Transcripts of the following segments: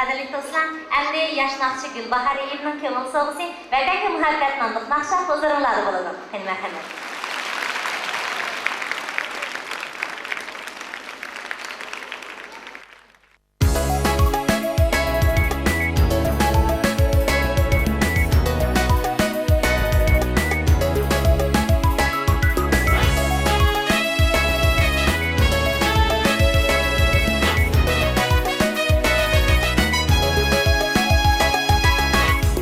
Qadrli dostlar, endi yosh naqshi Gulbahor Elibning ko'ngil sog'isi va Baka muhabbat nomli naqsha huzuringlarda bo'ladi. Marhamat.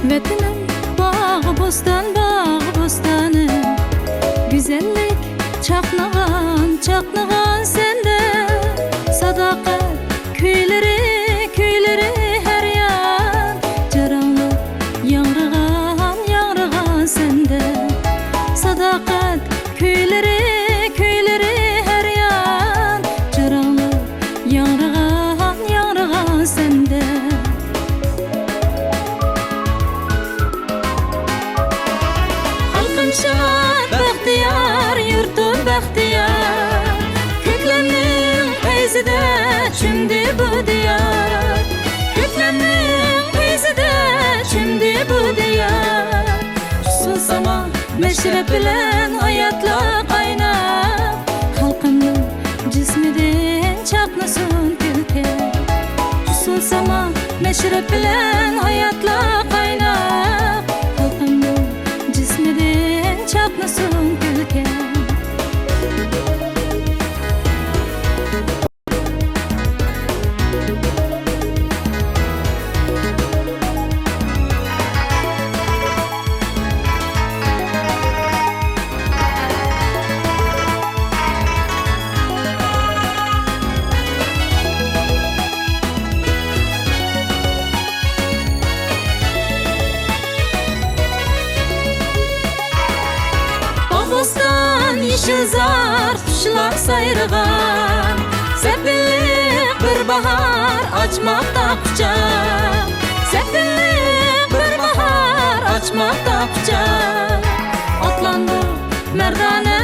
Vətənim bağı bostanı Güzellik çaqnağan sende Sadaqat köyləri hər yan Caranlıq yanrıgan sende Sadaqat köyləri hər yan Caranlıq yanrıgan sende Şad bəxtiyar, yurtum bəxtiyar Kökləmnin feyzidə çümdü bu diyar Kökləmnin feyzidə çümdü bu diyar Susama məşrəb bilən hayatla qaynab Xalqımның cismidin çaqnasın külkə Susama məşrəb bilən hayatla qaynab Xalqımның cismidin çaqnasın külkə Yeşilzar kuşlar sayrıgan Səpillik bir bahar açmaqda qucaq Səpillik bir bahar açmaqda qucaq Atlandı merdane